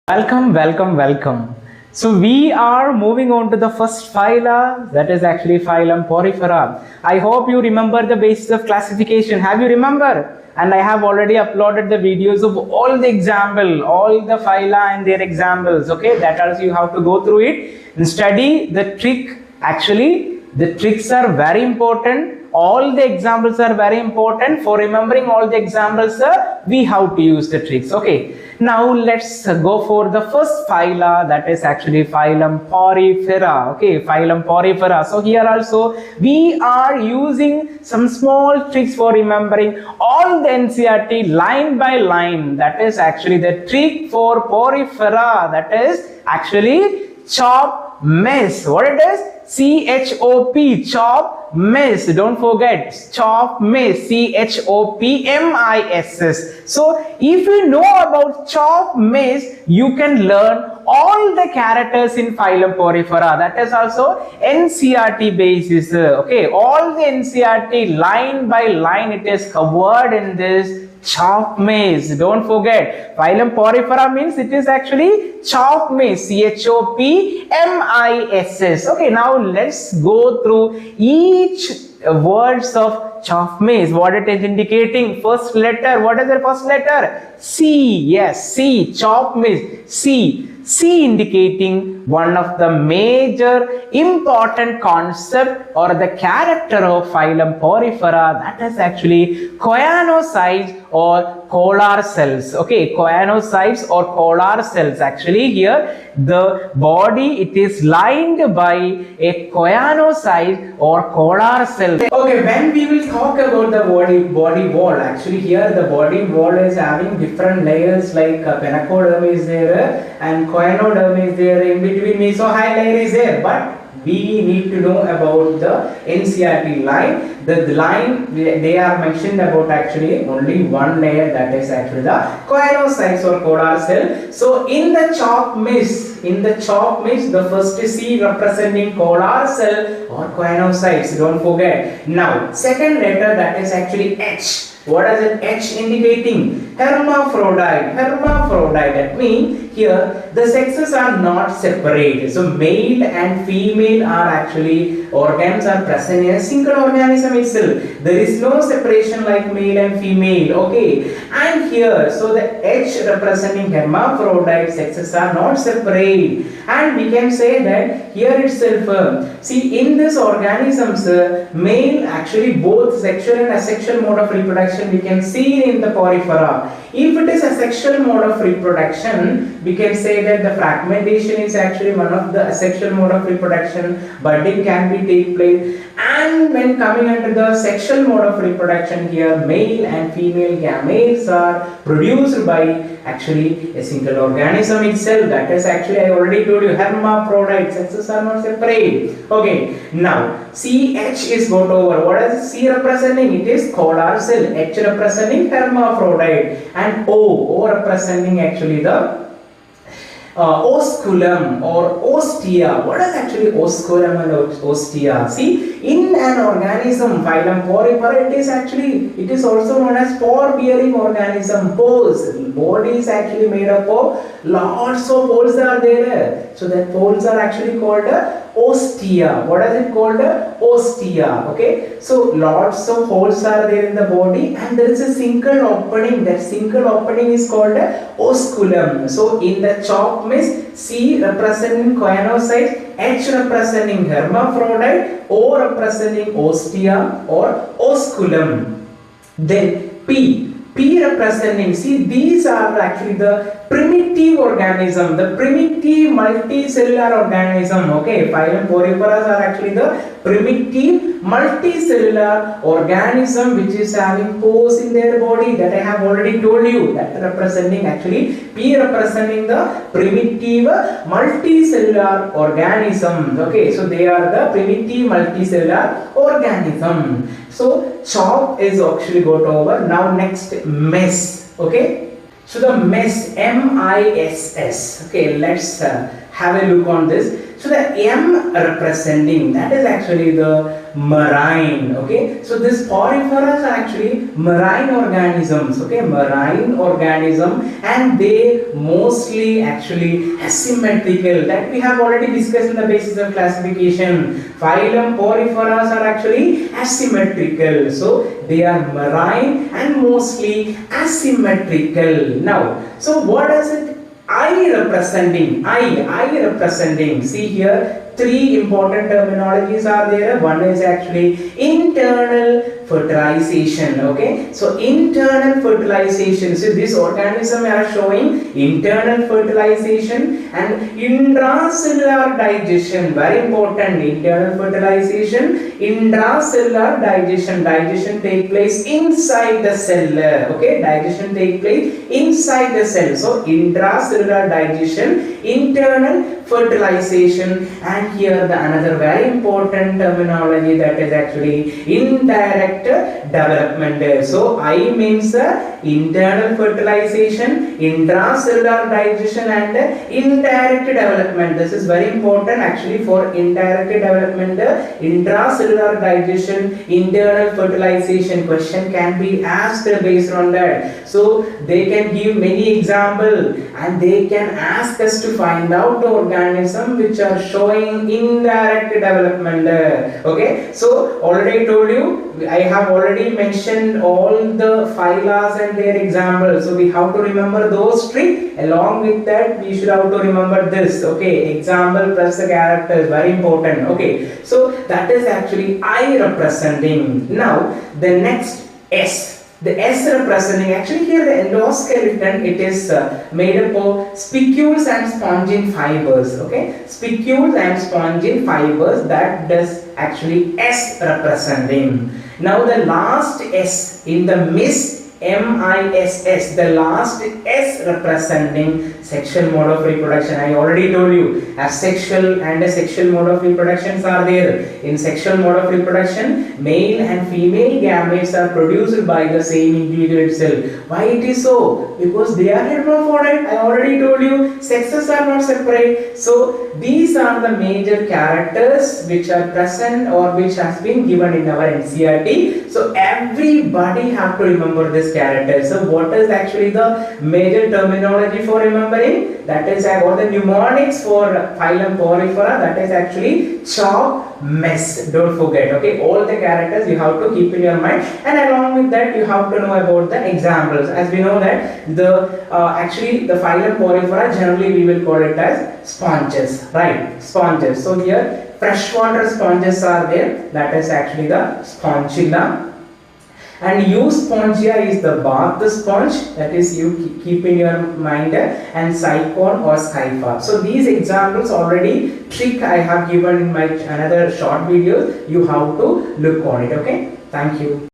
Welcome, welcome, welcome. So we are moving on to the first phyla, that is actually phylum Porifera. I hope you remember the basis of classification. Have you remember? And I have already uploaded the videos of all the example, all the phyla and their examples. Okay, that also you have to go through it and study the trick. Actually, the tricks are very important. All the examples are very important. For remembering all the examples, we have to use the tricks. Okay. Now let's go for the first phyla, that is actually phylum Porifera. Okay, phylum Porifera. So here also we are using some small tricks for remembering all the NCERT line by line. That is actually the trick for Porifera. That is actually chop, miss. What it is? C-H-O-P, chop, miss. Don't forget, chop, miss, C-H-O-P-M-I-S-S. So if you know about chop, miss, you can learn all the characters in phylum Porifera. That is also NCERT basis. Okay, all the NCERT line by line it is covered in this chop maize. Don't forget, phylum Porifera means it is actually chop maize, C-H-O-P-M-I-S-S. Okay, now let's go through each words of chop maize. What it is indicating? First letter. What is the first letter? C. Yes, C. Chop maize. C. C indicating one of the major important concept or the character of phylum Porifera, that is actually choanocytes or collar cells. Okay, choanocytes or collar cells. Actually here the body it is lined by a choanocyte or collar cell. Okay, when we will talk about the body wall, actually here the body wall is having different layers like pinacoderm is there and choanoderm is there, in between mesohyl layer is there, but we need to know about the NCERT line. The line they are mentioned about actually only one layer, that is actually the choanocytes or collar cell. So in the chop maize, the first C representing collar cell or choanocytes. Don't forget. Now second letter, that is actually H. What is it? H indicating hermaphrodite. Hermaphrodite, that means here the sexes are not separate. So male and female are actually organs are present in a single organism itself. There is no separation like male and female. Okay, and here so the H representing hermaphrodite, sexes are not separate, and we can say that here itself see in this organisms male actually both sexual and asexual mode of reproduction we can see in the Porifera. If it is a sexual mode of reproduction, we can say that the fragmentation is actually one of the asexual mode of reproduction. Budding can be take place, and when coming under the sexual mode of reproduction, here male and female gametes are produced by actually a single organism itself. That is actually I already told you, hermaphrodite, sexes are not separate. Okay, now CH is got over. What is C representing? It is collar cell. H representing hermaphrodite, and O representing actually the osculum or ostia. What is actually osculum and ostia? See, in an organism, phylum Porifera, it is also known as spore bearing organism. Poles. Body is actually made up of lots of poles are there. So that poles are actually called ostia. What is it called? Ostia. Okay. So lots of holes are there in the body, and there is a single opening. That single opening is called osculum. So in the chop maize, C representing choanocytes, H representing hermaphrodite, O representing ostia or osculum. Then P representing, see these are actually the primitive organism, the primitive multicellular organism. Okay, phylum Poriferas are actually the primitive multicellular organism which is having pores in their body, that I have already told you. That representing actually P representing the primitive multicellular organism. Okay, so they are the primitive multicellular organism. So chop is actually got over. Now next miss. Okay, so the miss, M-I-S-S. Okay, let's have a look on this. So the M representing, that is actually the marine. Okay, so this poriferas are actually marine organisms. Okay, marine organism, and they mostly actually asymmetrical, that we have already discussed in the basis of classification. Phylum poriferas are actually asymmetrical, so they are marine and mostly asymmetrical. Now, so what does it I representing? I representing. See here, three important terminologies are there. One is actually internal fertilization. Okay, so internal fertilization. So this organism are showing internal fertilization and intracellular digestion. Very important. Internal fertilization, intracellular digestion. Digestion take place inside the cell. Okay, digestion take place inside the cell. So intracellular digestion, internal fertilization, and here the another very important terminology, that is actually indirect development. So I means internal fertilization, intracellular digestion, and indirect development. This is very important actually for indirect development, intracellular digestion, internal fertilization. Question can be asked based on that. So they can give many examples and they can ask us to find out the organism which are showing indirect development. Okay, so already told you, I have already mentioned all the phyla and their examples. So we have to remember those three. Along with that, we should have to remember this. Okay, example plus the characters, very important. Okay, so that is actually I representing. Now the next S. The S representing, actually here the endoskeleton, it is made up of spicules and spongin fibers. Okay, spicules and spongin fibers, that does actually S representing. Now the last S in the MISS, the last S representing sexual mode of reproduction. I already told you, asexual and asexual mode of reproductions are there. In sexual mode of reproduction, male and female gametes are produced by the same individual itself. Why it is so? Because they are hermaphrodite. I already told you, sexes are not separate. So these are the major characters which are present or which has been given in our NCERT. So everybody have to remember this character. So what is actually the major terminology for remembering? That is what the mnemonics for phylum Porifera, that is actually CHOP MESS. Don't forget. Okay, all the characters you have to keep in your mind, and along with that you have to know about the examples. As we know that the actually the phylum Porifera, generally we will call it as sponges, right? Sponges. So here freshwater sponges are there, that is actually the Sponchilla. And Euspongia is the bath sponge, that is you keep in your mind, and Cycon or Scypha. So these examples already trick I have given in my another short video. You have to look on it. Okay, thank you.